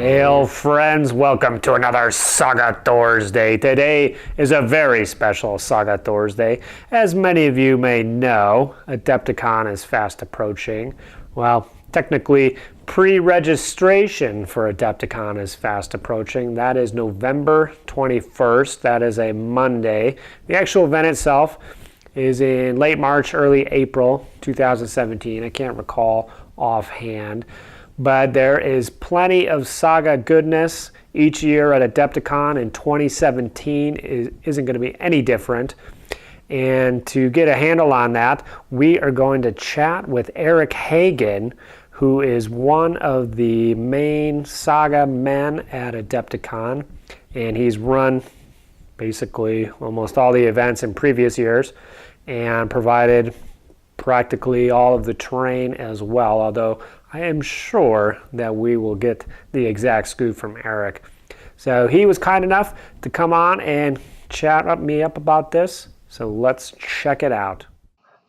Hail friends, welcome to another Saga Thursday. Today is a very special Saga Thursday. As many of you may know, Adepticon is fast approaching. Well, technically, pre-registration for Adepticon is fast approaching. That is November 21st. That is a Monday. The actual event itself is in late March, early April 2017. I can't recall offhand. But there is plenty of Saga goodness each year at Adepticon, and 2017 isn't going to be any different. And to get a handle on that, we are going to chat with Hagen, who is one of the main Saga men at Adepticon, and he's run basically almost all the events in previous years and provided practically all of the terrain as well, although I am sure that we will get the exact scoop from Eric. So he was kind enough to come on and chat me up about this. So let's check it out.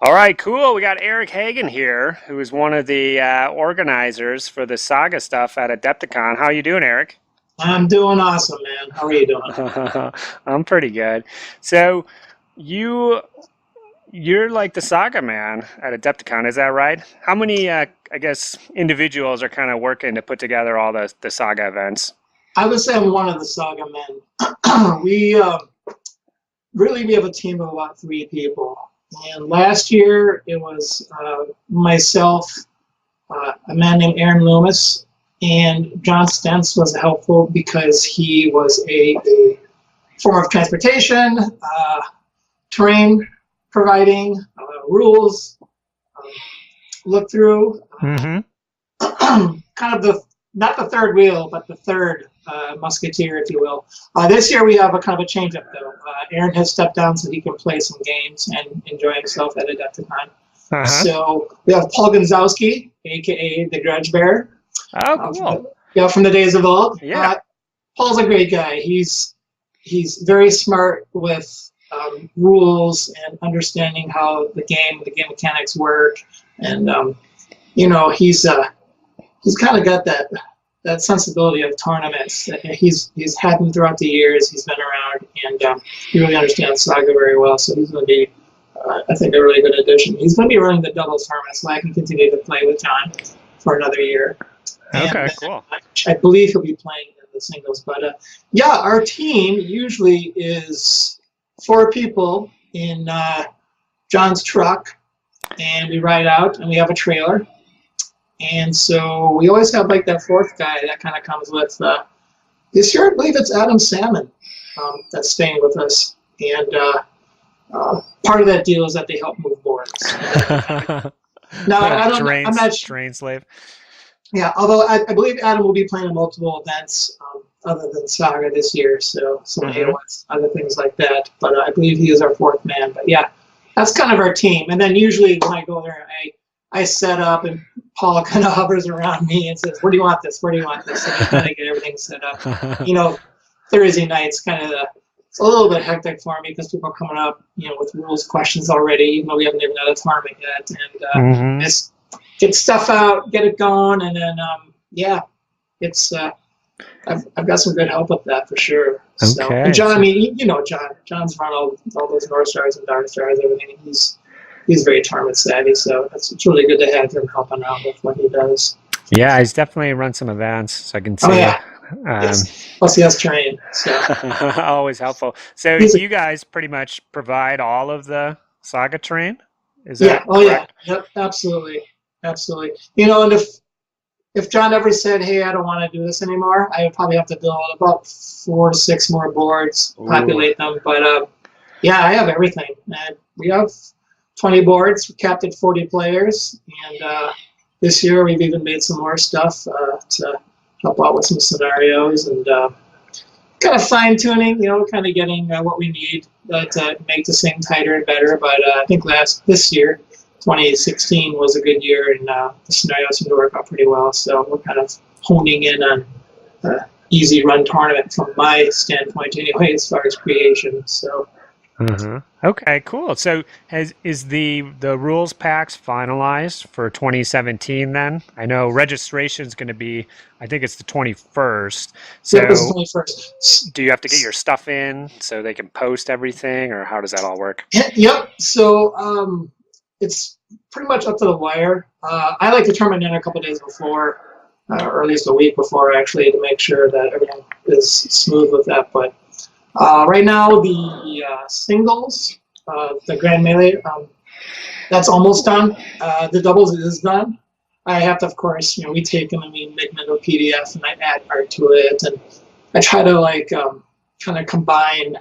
All right, cool. We got Hagen here, who is one of the organizers for the Saga stuff at Adepticon. How you doing, Eric? I'm doing awesome, man. How are you doing? I'm pretty good. So you're like the Saga man at Adepticon, is that right? How many, I guess, individuals are kind of working to put together all the Saga events? I would say I'm one of the Saga men. We have a team of about 3 people. And last year it was myself, a man named Aaron Loomis, and John Stentz was helpful because he was a form of transportation, terrain providing, rules, look through, kind of not the third wheel, but the third musketeer, if you will. This year we have a kind of a change up though. Aaron has stepped down so he can play some games and enjoy himself at Adepticon. So we have Paul Gonzowski, aka the Grudge Bear. Oh, cool. From the days of old. Yeah. Paul's a great guy. He's very smart with rules and understanding how the game mechanics work, and he's kind of got that sensibility of tournaments. He's had them throughout the years. He's been around, and he really understands Saga very well. So he's going to be, I think, a really good addition. He's going to be running the doubles tournament, so I can continue to play with John for another year. Okay, cool. I believe he'll be playing in the singles, but our team usually is 4 people in John's truck, and we ride out, and we have a trailer. And so we always have like that 4th guy that kind of comes with. This year, I believe it's Adam Salmon that's staying with us. And part of that deal is that they help move boards. Now, I'm not train slave. Yeah, although I believe Adam will be playing in multiple events other than Saga this year, so some other things like that. But I believe he is our 4th man. But yeah, that's kind of our team. And then usually when I go there, I set up, and Paul kind of hovers around me and says, "Where do you want this? Where do you want this?" So I kind of get everything set up. Thursday nights it's a little bit hectic for me because people are coming up, with rules questions already, even though we haven't even had a tournament yet, and just get stuff out, get it going, and then it's I've got some good help with that for sure. So, okay. And John, I mean, John's run all those North Stars and Dark Stars, everything. He's very tournament savvy, so it's really good to have him helping out with what he does. Yeah, he's definitely run some events, so I can see. Oh yeah. Yes. Plus he has terrain, so always helpful. So you guys pretty much provide all of the Saga terrain? Is that correct? Yeah. Yep, absolutely. Absolutely. And if John ever said, "Hey, I don't want to do this anymore," I would probably have to build about 4 to 6 more boards, populate them. But I have everything. And we have 20 boards. We capped at 40 players, and this year we've even made some more stuff to help out with some scenarios and kind of fine tuning. Kind of getting what we need to make the thing tighter and better. But I think this year, 2016 was a good year, and the scenarios seemed to work out pretty well. So we're kind of honing in on easy run tournament from my standpoint anyway, as far as creation. So Okay, cool. So is the rules packs finalized for 2017 then? I know registration is going to be, I think it's the 21st. Yep, this is So 21st. do you have to get your stuff in so they can post everything, or how does that all work? Yep. So it's pretty much up to the wire. I like to turn it in a couple days before, or at least a week before, actually, to make sure that everything is smooth with that. But right now, the singles, the Grand Melee, that's almost done. The doubles is done. I have to, of course, we take them and we make them into a PDF, and I add art to it, and I try to kind of combine,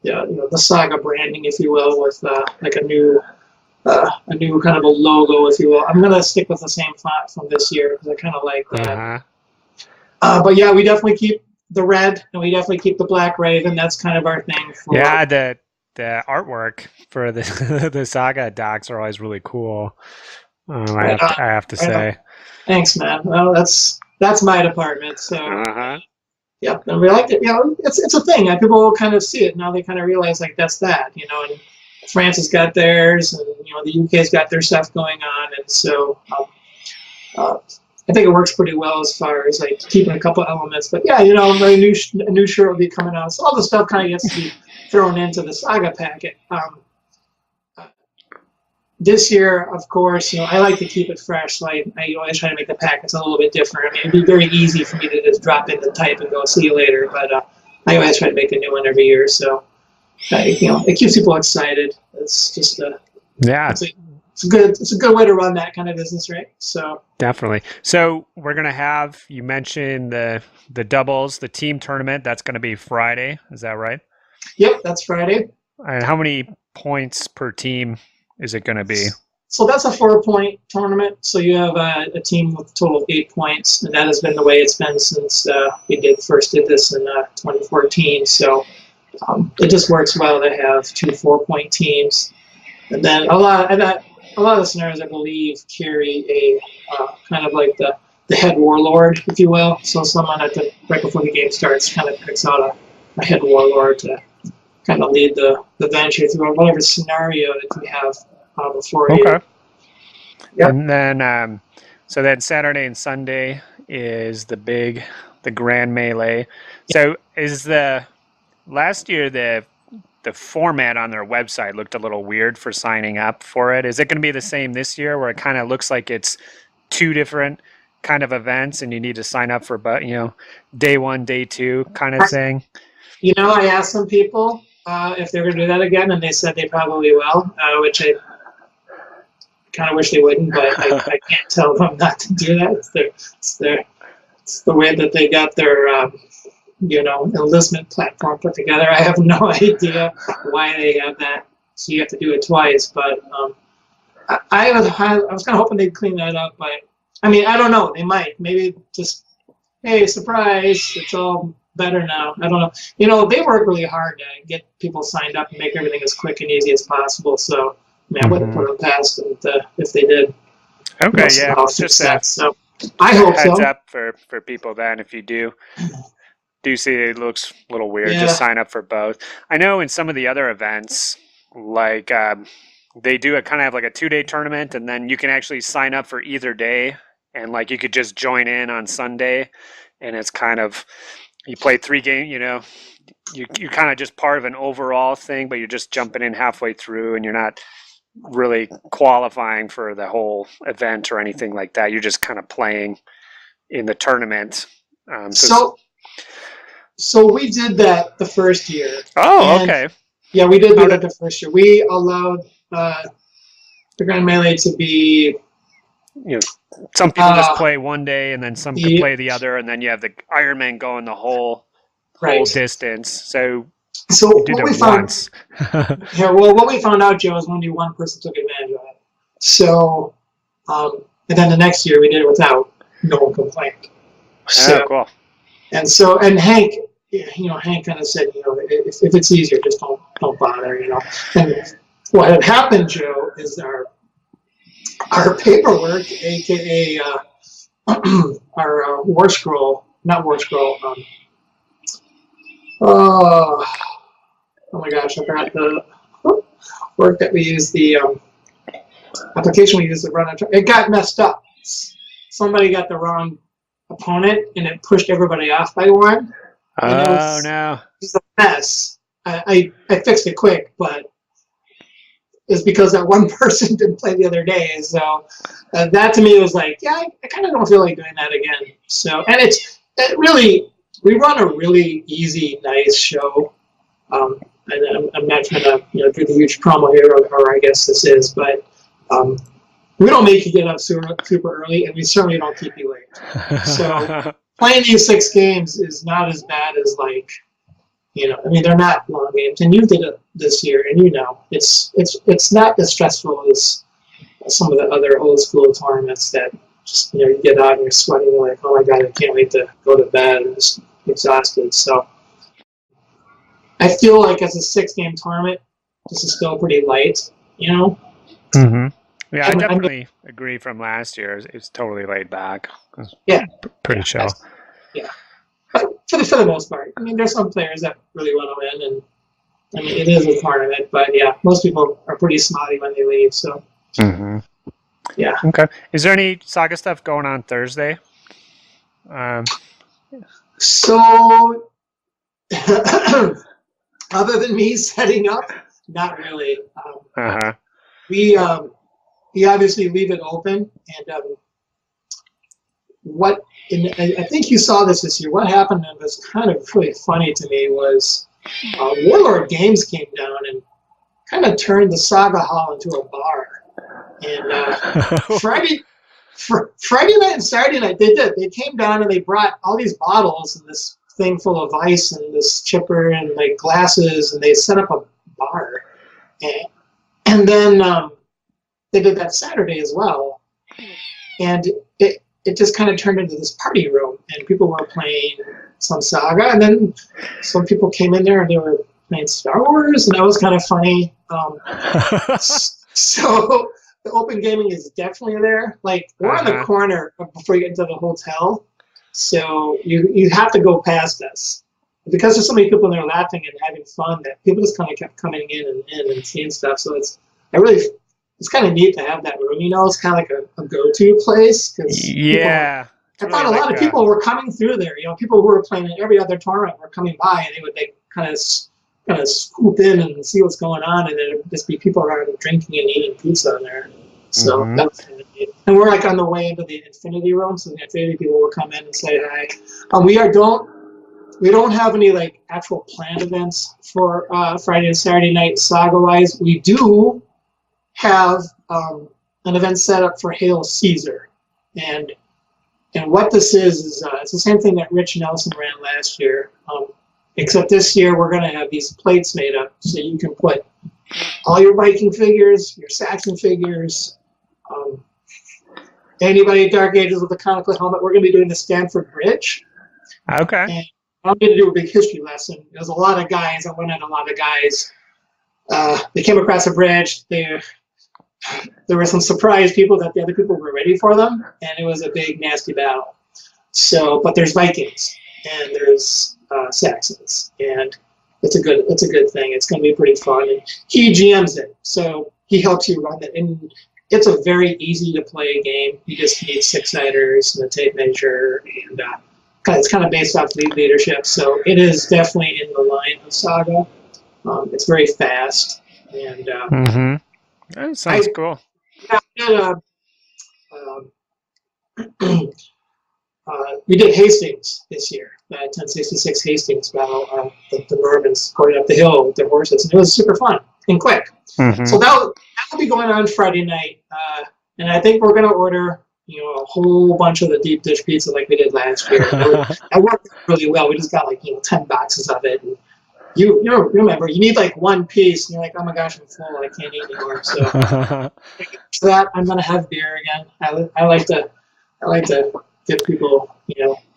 the Saga branding, if you will, with like a new kind of a logo, if you will. I'm gonna stick with the same font from this year because I kind of like that. But yeah, we definitely keep the red, and we definitely keep the Black Raven. That's kind of our thing. Yeah, the artwork for the the Saga docs are always really cool. I have to say. Thanks, man. Well, that's my department. So yeah, and we like it. It's a thing. People kind of see it now. They kind of realize that's that. And France has got theirs, and the UK's got their stuff going on, and so I think it works pretty well as far as keeping a couple elements. But yeah, a new shirt will be coming out, so all the stuff kind of gets to be thrown into the Saga packet. This year, of course, I like to keep it fresh. So I always try to make the packets a little bit different. I mean, it'd be very easy for me to just drop in the type and go see you later. But I always try to make a new one every year. So it keeps people excited. It's just it's a good way to run that kind of business, right? So definitely. So we're gonna have, you mentioned the doubles, the team tournament. That's gonna be Friday. Is that right? Yep, that's Friday. And how many points per team is it going to be? So that's a 4-point tournament. So you have a team with a total of 8 points, and that has been the way it's been since we first did this in 2014. So it just works well to have 2 4-point teams, and then a lot of the scenarios, I believe, carry a kind of like the head warlord, if you will. So someone right before the game starts kind of picks out a head warlord to kind of lead the venture through whatever scenario that we have before you. Okay. Yep. And then, so then Saturday and Sunday is the Grand Melee. So is last year the format on their website looked a little weird for signing up for it. Is it going to be the same this year, where it kind of looks like it's 2 different kind of events and you need to sign up for, day 1, day 2 kind of thing? I asked some people if they're going to do that again, and they said they probably will, which I kind of wish they wouldn't, but I can't tell them not to do that. It's the way that they got their enlistment platform put together. I have no idea why they have that, so you have to do it twice. But I was kind of hoping they'd clean that up, but I mean, I don't know. They might. Maybe just, hey, surprise! It's all better now. I don't know. They work really hard to get people signed up and make everything as quick and easy as possible. So, I wouldn't put them past them if they did. Okay, yeah. Just that. So I hope so. Heads up for people then, if you do see it looks a little weird, just sign up for both. I know in some of the other events, like they do a kind of like a 2-day tournament, and then you can actually sign up for either day, and you could just join in on Sunday, and it's kind of, you play 3 games, you're kind of just part of an overall thing, but you're just jumping in halfway through, and you're not really qualifying for the whole event or anything like that. You're just kind of playing in the tournament. So we did that the first year. Oh, okay. Yeah, we did that the first year. We allowed the Grand Melee to be... some people just play one day, and then some can play the other, and then you have the Ironman going the whole distance. So what we found, what we found out, Joe, is only one person took advantage of it. So, and then the next year we did it without. No one complained. So, cool. And Hank, Hank kind of said, if it's easier, just don't bother, And what had happened, Joe, is our paperwork, aka our war scroll, not war scroll. Oh my gosh, I forgot work that we use, the application we use to run it got messed up. Somebody got the wrong opponent, and it pushed everybody off by one. And it was no. just a mess. I fixed it quick, but it's because that one person didn't play the other day. So that to me was like, yeah, I kind of don't feel like doing that again. So, and it really, we run a really easy, nice show. And I'm not trying to do the huge promo here, or I guess this is, but we don't make you get up super early, and we certainly don't keep you late. So playing these 6 games is not as bad as like, I mean, they're not long games, and you did it this year, and it's not as stressful as some of the other old school tournaments that just you get out and you're sweating, you're like, oh my god, I can't wait to go to bed, and just exhausted. So I feel like as a 6-game tournament, this is still pretty light, Mm-hmm. Yeah, I definitely agree from last year. It's totally laid back. Yeah. Pretty chill. Yeah. But for the most part, I mean, there's some players that really want to win, and I mean, it is a tournament, but yeah, most people are pretty snotty when they leave, so. Mm-hmm. Yeah. Okay. Is there any Saga stuff going on Thursday? So, other than me setting up, not really. We obviously leave it open, and I think you saw this year. What happened, and was kind of really funny to me, was Warlord Games came down and kind of turned the Saga Hall into a bar. And Friday night and Saturday night, they did. They came down and they brought all these bottles and this thing full of ice and this chipper and like glasses, and they set up a bar. And then they did that Saturday as well. And it just kind of turned into this party room, and people were playing some Saga, and then some people came in there and they were playing Star Wars, and that was kind of funny. So the open gaming is definitely there. Like, we're on the corner before you get into the hotel, so you have to go past us. Because there's so many people there laughing and having fun, that people just kind of kept coming in and seeing stuff. So it's kind of neat to have that room. It's kind of like a go-to place. Yeah. I thought a lot of people were coming through there. People who were playing in every other tournament were coming by, and they would kind of swoop in and see what's going on, and then it would just be people around drinking and eating pizza in there. So that was kind of neat. And we're like on the way into the Infinity Room, so the Infinity people will come in and say hi. We don't have any like actual planned events for Friday and Saturday night Saga-wise. We do have an event set up for Hail Caesar, and what this is it's the same thing that Rich Nelson ran last year, except this year we're going to have these plates made up so you can put all your Viking figures, your Saxon figures, anybody at Dark Ages with a conical helmet. We're going to be doing the Stanford Bridge. Okay. And I'm going to do a big history lesson. There's a lot of guys. I went in a lot of guys. They came across a bridge. There were some surprise people that the other people were ready for them, and it was a big, nasty battle. So, but there's Vikings and there's Saxons, and it's a good thing. It's going to be pretty fun. And he GMs it, so he helps you run it. And it's a very easy to play game. You just need 6-siders and a tape measure, and it's kind of based off lead leadership. So it is definitely in the line of Saga. It's very fast, and that sounds cool. We did Hastings this year, 1066 Hastings battle, the Normans going up the hill with their horses, and it was super fun and quick. So that'll be going on Friday night, and I think we're going to order a whole bunch of the deep dish pizza like we did last year. That worked really well. We just got 10 boxes of it. And you remember, you need like one piece, and you're like, oh my gosh, I'm full, I can't eat anymore. So for that, I'm gonna have beer again. I like to give people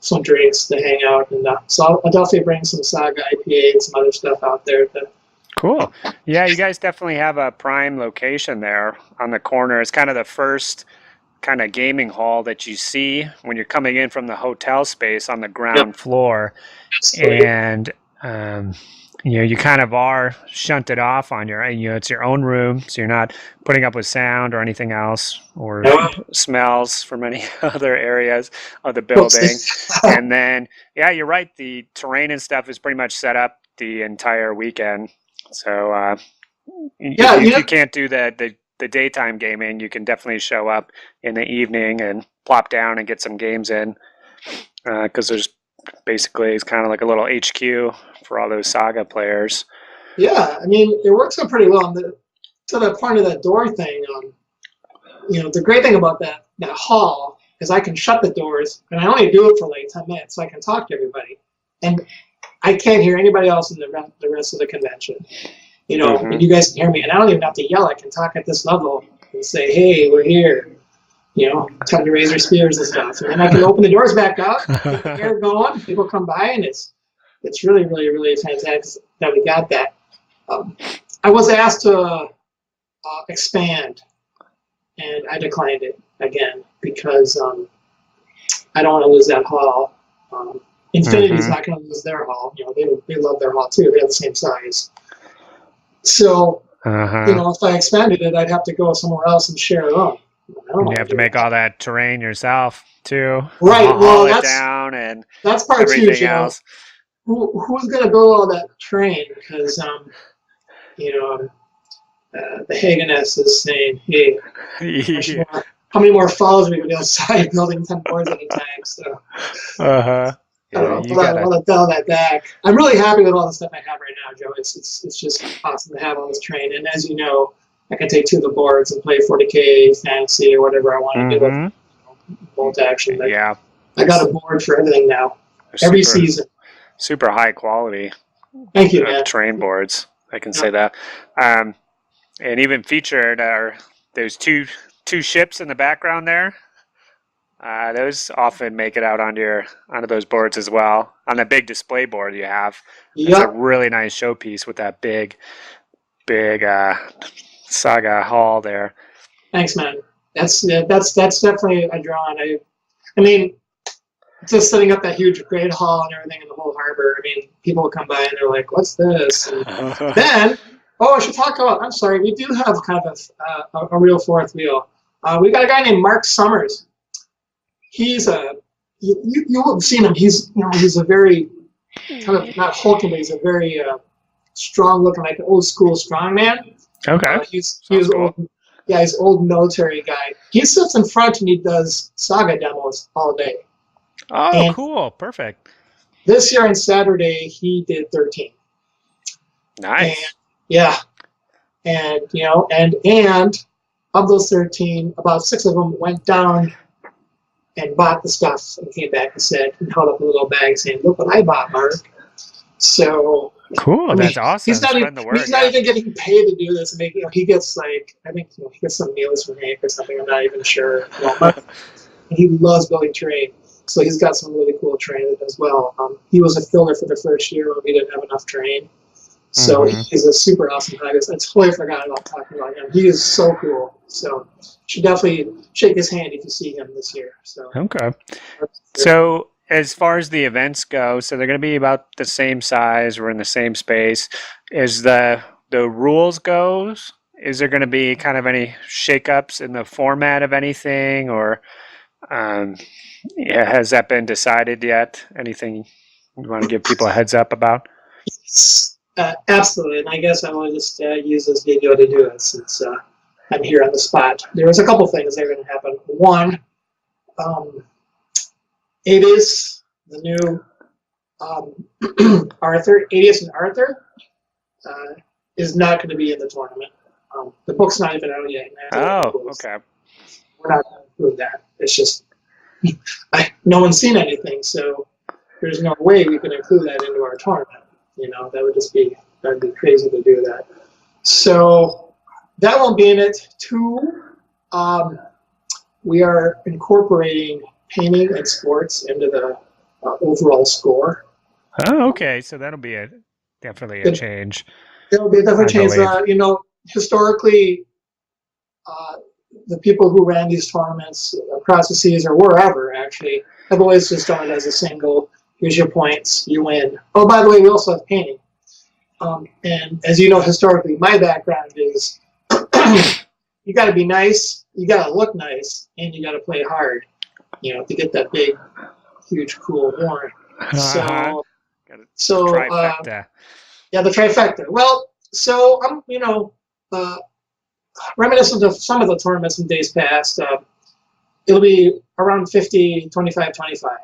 some drinks to hang out, and so I'll definitely bring some Saga IPA and some other stuff out there. Cool. Yeah, you guys definitely have a prime location there on the corner. It's kind of the first kind of gaming hall that you see when you're coming in from the hotel space on the ground floor. Absolutely. And you kind of are shunted off on your, it's your own room, so you're not putting up with sound or anything else or smells from any other areas of the building. And then, yeah, you're right. The terrain and stuff is pretty much set up the entire weekend. So if you can't do the daytime gaming, you can definitely show up in the evening and plop down and get some games in, because there's basically, it's kind of like a little HQ for all those Saga players. Yeah, I mean, it works out pretty well. To the point of that door thing, the great thing about that hall is I can shut the doors, and I only do it for like 10 minutes, so I can talk to everybody. And I can't hear anybody else in the rest of the convention. And you guys can hear me, and I don't even have to yell. I can talk at this level and say, hey, we're here. Time to raise their spears and stuff. And then I can open the doors back up, keep the air going, people come by, and it's really, really, really fantastic that we got that. I was asked to expand, and I declined it again because I don't want to lose that hall. Infinity's not going to lose their hall. They love their hall too. They're the same size. So, if I expanded it, I'd have to go somewhere else and share it on. You have to make all that terrain yourself too. Right. Well, that's part everything two. Else. Who's going to build all that terrain? Because the Hageness is saying, "Hey, how many more falls are we going to outside building 10 boards at a time?" So. I want to dial that back. I'm really happy with all the stuff I have right now, Joe. It's just awesome to have on this train. And as you know, I can take 2 of the boards and play 40K, fantasy, or whatever I want to do with bolt action. But I got a board for everything now. Every season. Super high quality. Thank you, man. Terrain boards. I can say that. And even featured are those two ships in the background there. Those often make it out onto those boards as well. On the big display board you have, it's a really nice showpiece with that big Saga hall there. Thanks, man. That's definitely a draw. I mean, just setting up that huge great hall and everything in the whole harbor. I mean, people come by and they're like, "What's this?" And then, I should talk about. I'm sorry, we do have kind of a real fourth wheel. We got a guy named Mark Summers. He's you have seen him. He's a very kind of not hulking, but he's a very strong looking, like an old school strongman. Okay. He's old. Yeah, he's an old military guy. He sits in front and he does Saga demos all day. Oh, and cool! Perfect. This year on Saturday he did 13. Nice. And of those 13, about 6 of them went down and bought the stuff and came back and held up a little bag saying, "Look what I bought, Mark." So cool. That's awesome. He's not even getting paid to do this. He gets he gets some meals from Hank or something. I'm not even sure. He loves building terrain, so he's got some really cool terrain as well. He was a filler for the first year when we didn't have enough terrain. So he's a super awesome guy. I totally forgot about talking about him. He is so cool. So you should definitely shake his hand if you see him this year. So okay. So as far as the events go, so they're going to be about the same size. We're in the same space. As the rules goes, is there going to be kind of any shakeups in the format of anything, or has that been decided yet? Anything you want to give people a heads up about? Absolutely, and I guess I will just use this video to do it since I'm here on the spot. There's a couple things that are going to happen. One, Adius, the new Arthur, Adius and Arthur, is not going to be in the tournament. The book's not even out yet. Okay. We're not going to include that. It's just no one's seen anything, so there's no way we can include that into our tournament. That'd be crazy to do that. So that won't be in it. 2, we are incorporating painting and sports into the overall score. Oh, okay. So that'll be definitely a change. It'll be a different change. Historically, the people who ran these tournaments across the seas or wherever actually have always just done it as a single. Here's your points, you win. Oh, by the way, we also have painting. And as you know, historically, my background is you got to be nice, you got to look nice, and you got to play hard, to get that big, huge, cool horn. So, trifecta. Yeah, the trifecta. Well, so I'm, reminiscent of some of the tournaments in days past. It'll be around 50, 25, 25.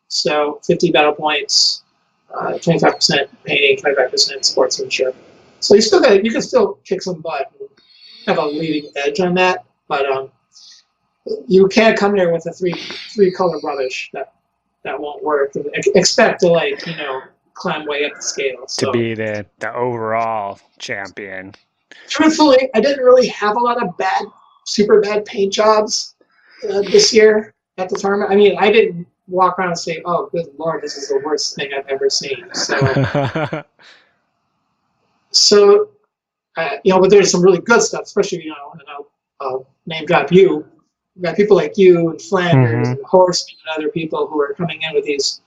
So 50 battle points, 25% painting, 25% sportsmanship. So you can still kick some butt and have a leading edge on that, but you can't come there with a three color rubbish. That won't work. And expect to climb way up the scale. To be the overall champion. Truthfully, I didn't really have a lot of super bad paint jobs this year at the tournament. I mean, I didn't walk around and say, "Oh, good Lord, this is the worst thing I've ever seen." But there's some really good stuff, especially and I'll name drop you. We've got people like you and Flanders and Horseman and other people who are coming in with these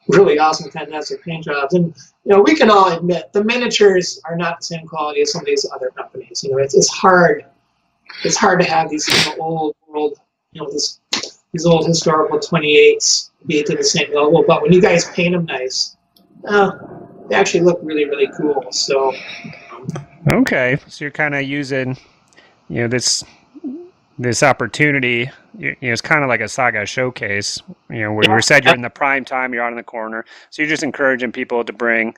really awesome, fantastic paint jobs. And we can all admit the miniatures are not the same quality as some of these other companies. It's hard. It's hard to have these old world, these old historical 28s be to the same level. But when you guys paint them nice, they actually look really, really cool. So. Okay, so you're kind of using, this opportunity. It's kind of like a Saga showcase. We said you're in the prime time, you're out in the corner, so you're just encouraging people to bring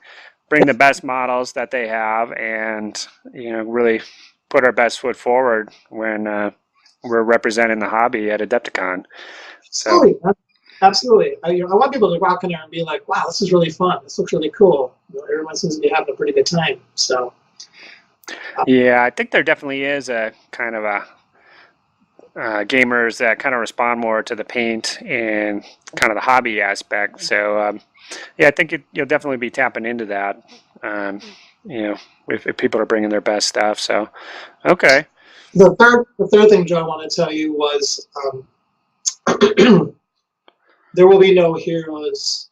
the best models that they have, and really put our best foot forward when we're representing the hobby at Adepticon. So. Absolutely. I want people to walk in there and be like, "Wow, this is really fun. This looks really cool." Everyone seems to be having a pretty good time. So. Yeah, I think there definitely is a kind of a gamers that kind of respond more to the paint and kind of the hobby aspect. So, I think you'll definitely be tapping into that. If people are bringing their best stuff. So, okay. The third thing, Joe, I want to tell you was there will be no heroes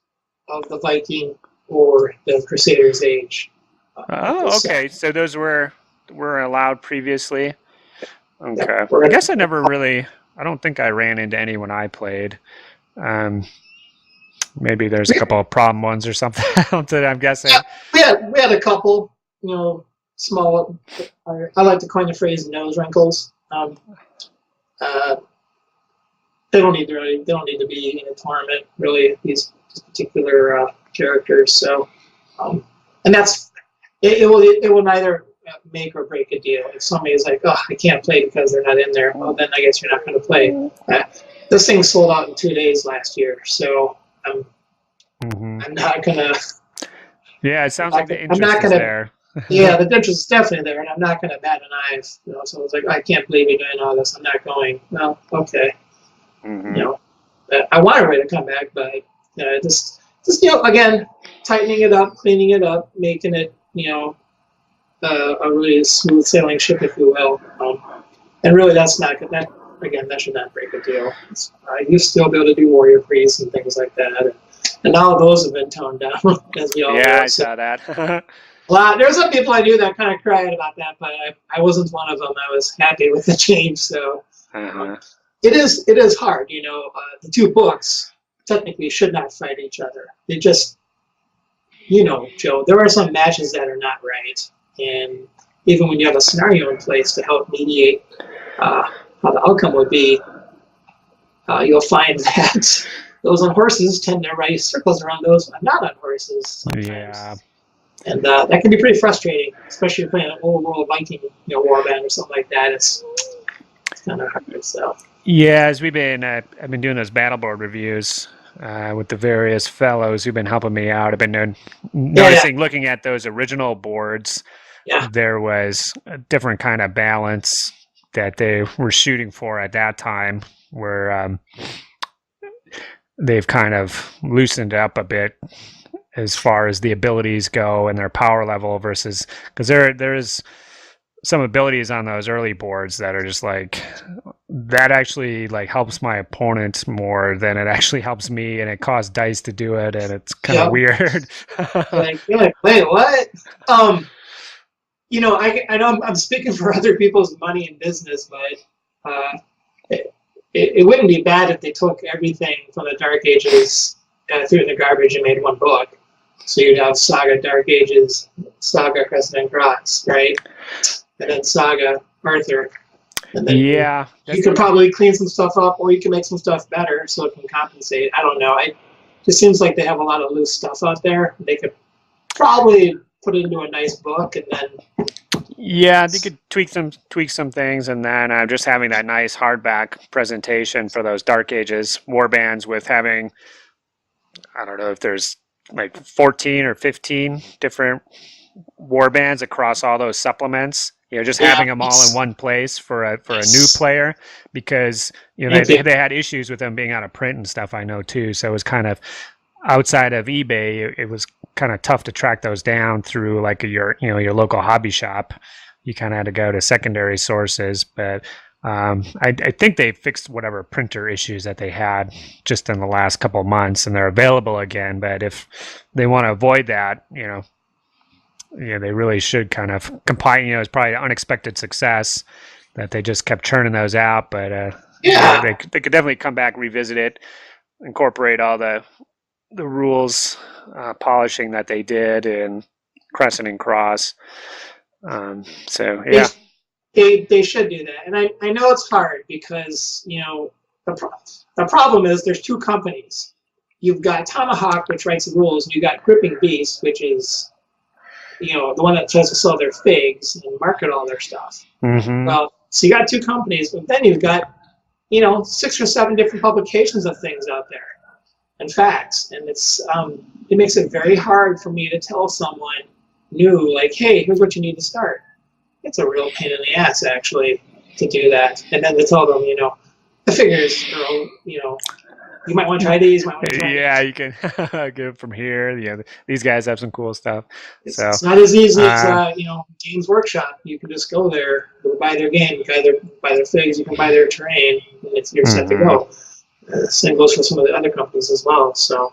of the Viking or the Crusaders age. Okay. So those were allowed previously. Okay. Yeah, I guess I don't think I ran into any when I played. Maybe there's a couple of problem ones or something. I'm guessing. Yeah, we had a couple. Small. I like to coin the phrase "nose wrinkles." They don't need to be in a tournament, really. These particular characters. So, and that's it will neither make or break a deal. If somebody is like, "Oh, I can't play because they're not in there," well, then I guess you're not going to play. This thing sold out in 2 days last year, so I'm not gonna. Yeah, it sounds like the interest is there. Yeah, the interest is definitely there, and I'm not gonna bat an eye. So I was like, I can't believe you're doing all this. I'm not going. No, okay. I want everybody to come back, but just again, tightening it up, cleaning it up, making it a really smooth sailing ship, if you will. And really, that's not that. Again, that should not break a deal. You still be able to do warrior priests and things like that, and now those have been toned down, as we all know. Yeah, I saw that. There's some people I knew that kind of cried about that, but I wasn't one of them. I was happy with the change. So it is hard. The two books technically should not fight each other. They just, Joe, there are some matches that are not right, and even when you have a scenario in place to help mediate how the outcome would be, you'll find that those on horses tend to run circles around those not on horses sometimes. Yeah. And that can be pretty frustrating, especially if you're playing an old world Viking, warband or something like that. It's kind of hard. So. Yeah, as I've been doing those battle board reviews with the various fellows who've been helping me out. I've been noticing, looking at those original boards, there was a different kind of balance that they were shooting for at that time, where they've kind of loosened up a bit as far as the abilities go and their power level versus, because there is some abilities on those early boards that are just like that actually like helps my opponent more than it actually helps me, and it costs dice to do it, and it's kind of weird. Like, wait, what? I know I'm speaking for other people's money and business, but it wouldn't be bad if they took everything from the Dark Ages, threw it in the garbage and made one book. So you'd have Saga Dark Ages, Saga Crescent and Cross, right? And then Saga Arthur. And then you could probably clean some stuff up, or you can make some stuff better so it can compensate. I don't know. It just seems like they have a lot of loose stuff out there. They could probably put it into a nice book, and then they could tweak some things, and then just having that nice hardback presentation for those Dark Ages warbands with having, I don't know if there's like 14 or 15 different warbands across all those supplements. Just having them all in one place for a new player, because they had issues with them being out of print and stuff, I know too. So it was kind of outside of eBay. It was kind of tough to track those down through like your local hobby shop. You kind of had to go to secondary sources, but I think they fixed whatever printer issues that they had just in the last couple of months, and they're available again. But if they want to avoid that, they really should kind of comply. It's probably an unexpected success that they just kept churning those out. But they could definitely come back, revisit it, incorporate all the rules, polishing that they did in Crescent and Cross. They should do that. And I know it's hard because the problem is there's two companies. You've got Tomahawk, which writes the rules, and you've got Gripping Beast, which is the one that tries to sell their figs and market all their stuff. Mm-hmm. Well, so you got two companies, but then you've got 6 or 7 different publications of things out there and facts, and it makes it very hard for me to tell someone new, like, hey, here's what you need to start. It's a real pain in the ass actually to do that, and then to tell them the figures are you might want to try these. You can get it from here. These guys have some cool stuff. It's not as easy as Games Workshop. You can just go there, buy their game, you can either buy their figs, you can buy their terrain, and you're set to go. Same goes for some of the other companies as well. So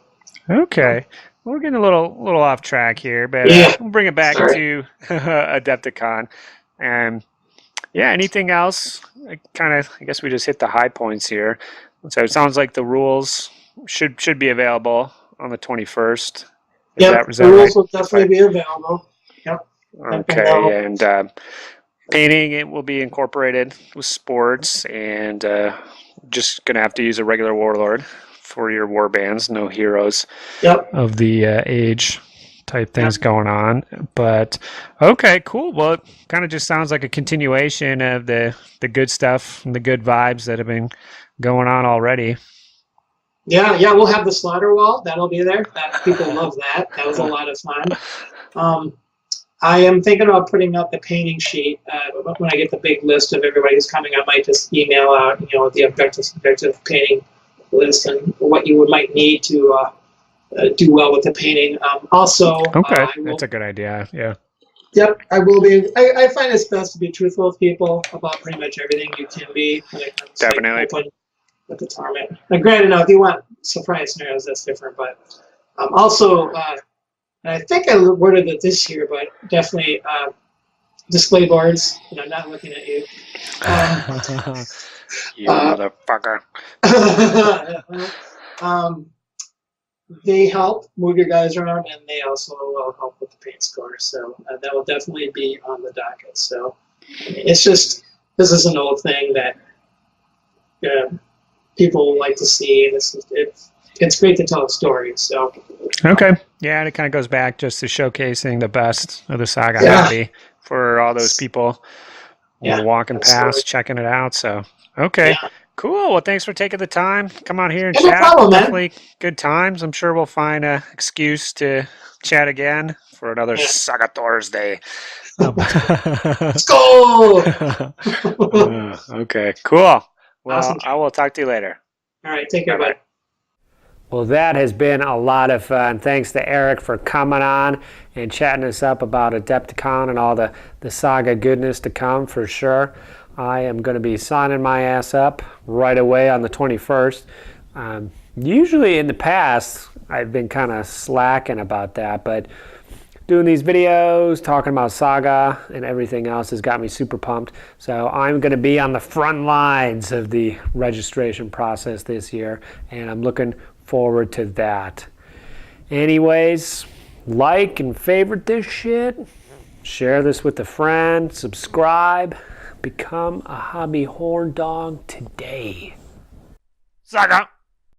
okay, we're getting a little off track here, but we'll bring it back to Adepticon. And anything else? I guess we just hit the high points here. So it sounds like the rules should be available on the 21st. The rules will definitely be available. Yep. Okay, and painting, it will be incorporated with sports, and just going to have to use a regular warlord for your war bands, no heroes of the age type things going on. But okay, cool. Well, it kind of just sounds like a continuation of the good stuff and the good vibes that have been going on already. Yeah, we'll have the slaughter wall. That'll be there. People love that. That was a lot of fun. I am thinking about putting up the painting sheet. When I get the big list of everybody who's coming, I might just email out, the objective painting list and what you might need to do well with the painting. Okay, that's a good idea. Yeah. Yep, I will be. I find it's best to be truthful with people about pretty much everything you can be when it comes to with the tournament. Now, granted, if you want surprise scenarios, that's different. But and I think I worded it this year, but definitely display boards. Not looking at you. You motherfucker. They help move your guys around, and they also will help with the paint score. So that will definitely be on the docket. So it's just, this is an old thing that people like to see, and it's great to tell a story. So okay, and it kind of goes back just to showcasing the best of the Saga hobby for all those people walking past, checking it out. So okay. Cool. Well, thanks for taking the time. Come on here and chat. No problem, definitely good times. I'm sure we'll find an excuse to chat again for another Saga Thursday. Let's go! Okay, cool. Well, awesome. I will talk to you later. All right, take care, bye. Well, that has been a lot of fun. Thanks to Eric for coming on and chatting us up about Adepticon and all the Saga goodness to come, for sure. I am going to be signing my ass up right away on the 21st. Usually in the past, I've been kind of slacking about that, but doing these videos, talking about Saga and everything else has got me super pumped. So I'm going to be on the front lines of the registration process this year, and I'm looking forward to that. Anyways, like and favorite this shit. Share this with a friend. Subscribe. Become a hobby horn dog today. Saga!